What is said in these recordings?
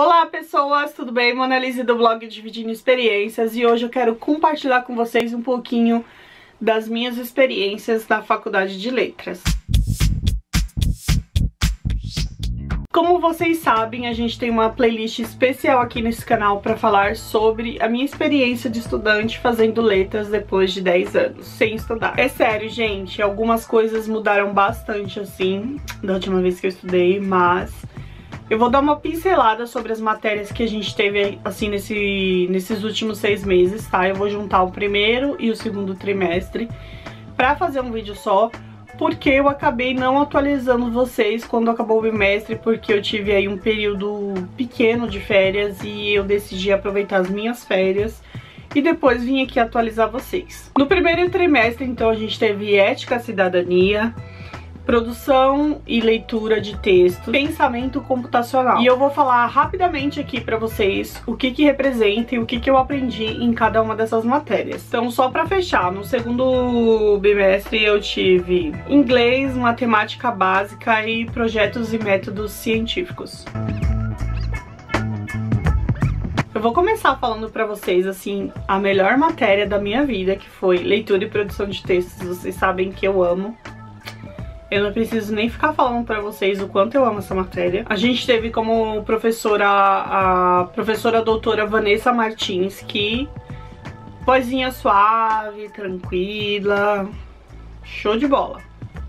Olá pessoas, tudo bem? Monalise do blog Dividindo Experiências e hoje eu quero compartilhar com vocês um pouquinho das minhas experiências na faculdade de letras. Como vocês sabem, a gente tem uma playlist especial aqui nesse canal para falar sobre a minha experiência de estudante fazendo letras depois de 10 anos sem estudar. É sério, gente, algumas coisas mudaram bastante assim da última vez que eu estudei, mas eu vou dar uma pincelada sobre as matérias que a gente teve assim nesses últimos 6 meses, tá? Eu vou juntar o primeiro e o segundo trimestre pra fazer um vídeo só, porque eu acabei não atualizando vocês quando acabou o bimestre, porque eu tive aí um período pequeno de férias e eu decidi aproveitar as minhas férias e depois vim aqui atualizar vocês. No primeiro trimestre, então, a gente teve Ética, Cidadania, Produção e leitura de texto, pensamento computacional. E eu vou falar rapidamente aqui pra vocês o que representa e o que eu aprendi em cada uma dessas matérias. Então, só pra fechar, no segundo bimestre eu tive inglês, matemática básica e projetos e métodos científicos. Eu vou começar falando pra vocês, assim, a melhor matéria da minha vida, que foi leitura e produção de textos. Vocês sabem que eu amo. Eu não preciso nem ficar falando pra vocês o quanto eu amo essa matéria. A gente teve como professora a professora doutora Vanessa Martins, que vozinha suave, tranquila, show de bola.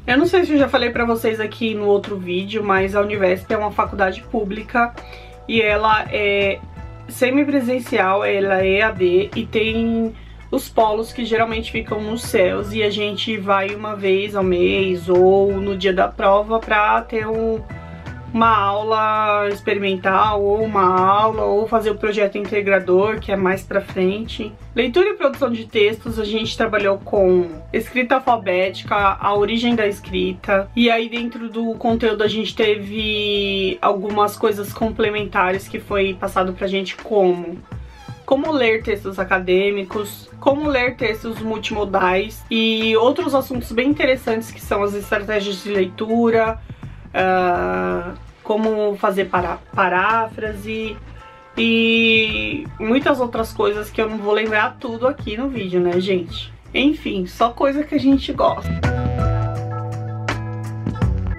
Eu não sei se eu já falei pra vocês aqui no outro vídeo, mas a Univesp é uma faculdade pública e ela é semipresencial, ela é EAD e tem os polos que geralmente ficam nos céus e a gente vai uma vez ao mês ou no dia da prova pra ter uma aula experimental ou uma aula ou fazer o projeto integrador, que é mais pra frente. Leitura e produção de textos, a gente trabalhou com escrita alfabética, a origem da escrita, e aí dentro do conteúdo a gente teve algumas coisas complementares que foi passado pra gente como ler textos acadêmicos, como ler textos multimodais e outros assuntos bem interessantes que são as estratégias de leitura, como fazer paráfrase e muitas outras coisas que eu não vou lembrar tudo aqui no vídeo, né, gente? Enfim, só coisa que a gente gosta.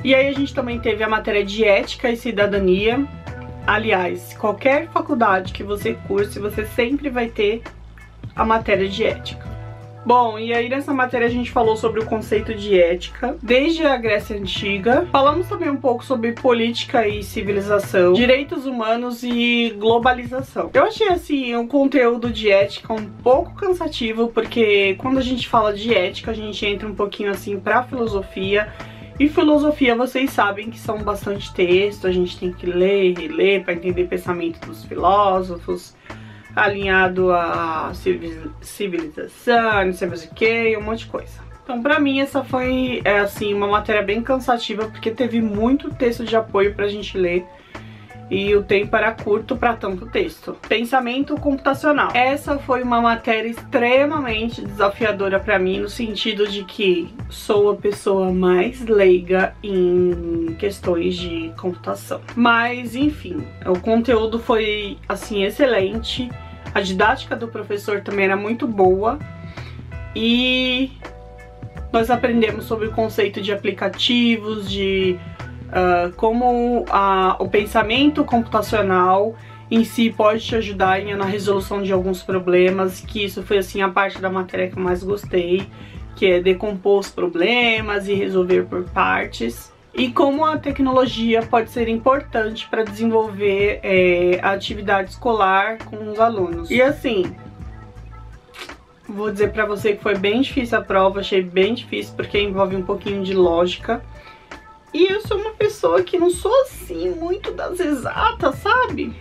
E aí a gente também teve a matéria de Ética e Cidadania. Aliás, qualquer faculdade que você curse, você sempre vai ter a matéria de ética. Bom, e aí nessa matéria a gente falou sobre o conceito de ética, desde a Grécia Antiga. Falamos também um pouco sobre política e civilização, direitos humanos e globalização. Eu achei, assim, o conteúdo de ética um pouco cansativo, porque quando a gente fala de ética, a gente entra um pouquinho, assim, pra filosofia. E filosofia, vocês sabem que são bastante textos, a gente tem que ler e reler para entender o pensamento dos filósofos, alinhado à civilização, não sei mais o que, um monte de coisa. Então, pra mim, essa foi, assim, uma matéria bem cansativa, porque teve muito texto de apoio pra gente ler. E o tempo era curto para tanto texto. Pensamento computacional. Essa foi uma matéria extremamente desafiadora para mim, no sentido de que sou a pessoa mais leiga em questões de computação. Mas, enfim, o conteúdo foi, assim, excelente. A didática do professor também era muito boa. E nós aprendemos sobre o conceito de aplicativos, de como o pensamento computacional em si pode te ajudar na resolução de alguns problemas, que isso foi, assim, a parte da matéria que eu mais gostei, que é decompor os problemas e resolver por partes, e como a tecnologia pode ser importante para desenvolver a atividade escolar com os alunos. E assim, vou dizer pra você que foi bem difícil a prova, achei bem difícil porque envolve um pouquinho de lógica. E eu sou uma pessoa que não sou, assim, muito das exatas, sabe?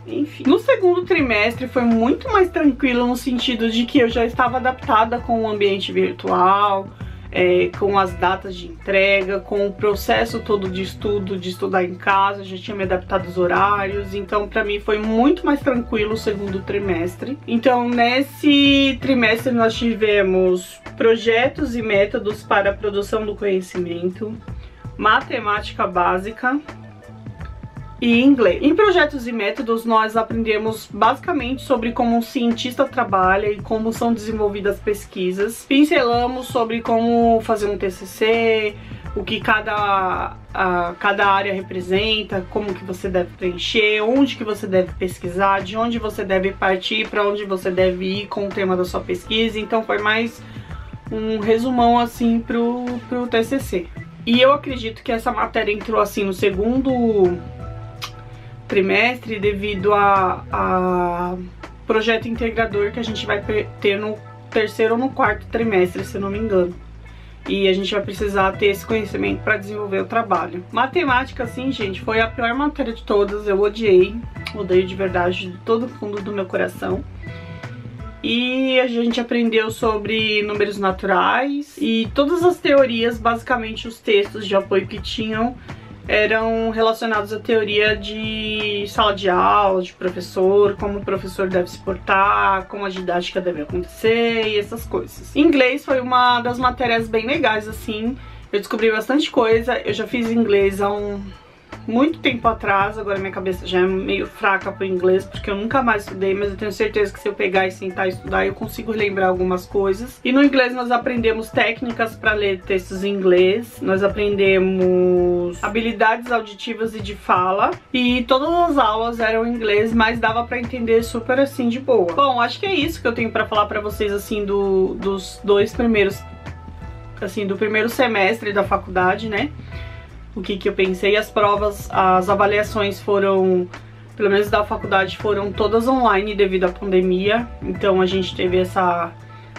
Enfim. No segundo trimestre foi muito mais tranquilo, no sentido de que eu já estava adaptada com o ambiente virtual, com as datas de entrega, com o processo todo de estudo, de estudar em casa, já tinha me adaptado aos horários, então pra mim foi muito mais tranquilo o segundo trimestre. Então nesse trimestre nós tivemos projetos e métodos para a produção do conhecimento, matemática básica, e inglês. Em projetos e métodos, nós aprendemos basicamente sobre como um cientista trabalha e como são desenvolvidas pesquisas. Pincelamos sobre como fazer um TCC, o que cada área representa, como que você deve preencher, onde que você deve pesquisar, de onde você deve partir, para onde você deve ir com o tema da sua pesquisa. Então foi mais um resumão assim pro TCC. E eu acredito que essa matéria entrou assim no segundo trimestre devido a projeto integrador que a gente vai ter no terceiro ou no quarto trimestre, se eu não me engano. E a gente vai precisar ter esse conhecimento para desenvolver o trabalho. Matemática, assim, gente, foi a pior matéria de todas. Eu odiei, odeio de verdade, de todo o fundo do meu coração. E a gente aprendeu sobre números naturais e todas as teorias, basicamente os textos de apoio que tinham eram relacionados à teoria de sala de aula, de professor, como o professor deve se portar, como a didática deve acontecer e essas coisas. Inglês foi uma das matérias bem legais, assim, eu descobri bastante coisa. Eu já fiz inglês há muito tempo atrás, agora minha cabeça já é meio fraca pro inglês, porque eu nunca mais estudei, mas eu tenho certeza que se eu pegar e sentar e estudar, eu consigo lembrar algumas coisas. E no inglês nós aprendemos técnicas para ler textos em inglês, nós aprendemos habilidades auditivas e de fala, e todas as aulas eram em inglês, mas dava para entender super assim de boa. Bom, acho que é isso que eu tenho para falar para vocês assim dos dois primeiros, assim, do primeiro semestre da faculdade, né? O que eu pensei. As provas, as avaliações foram, pelo menos da faculdade, foram todas online devido à pandemia. Então a gente teve essa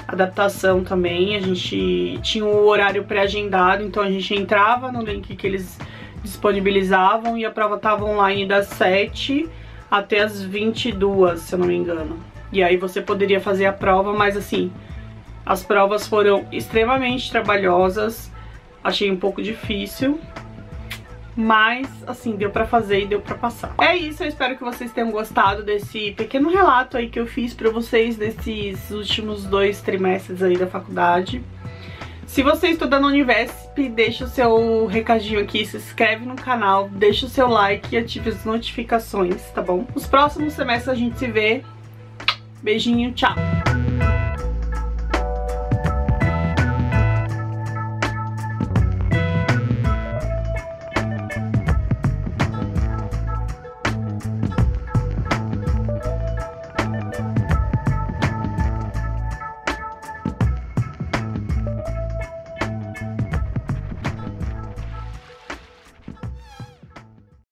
adaptação também. A gente tinha um horário pré-agendado, então a gente entrava no link que eles disponibilizavam e a prova estava online das 7 até as 22, se eu não me engano. E aí você poderia fazer a prova, mas assim, as provas foram extremamente trabalhosas. Achei um pouco difícil, mas assim, deu pra fazer e deu pra passar. É isso, eu espero que vocês tenham gostado desse pequeno relato aí que eu fiz pra vocês desses últimos 2 trimestres aí da faculdade. Se você estuda no Univesp, deixa o seu recadinho aqui, se inscreve no canal, deixa o seu like e ative as notificações, tá bom? Nos próximos semestres a gente se vê. Beijinho, tchau!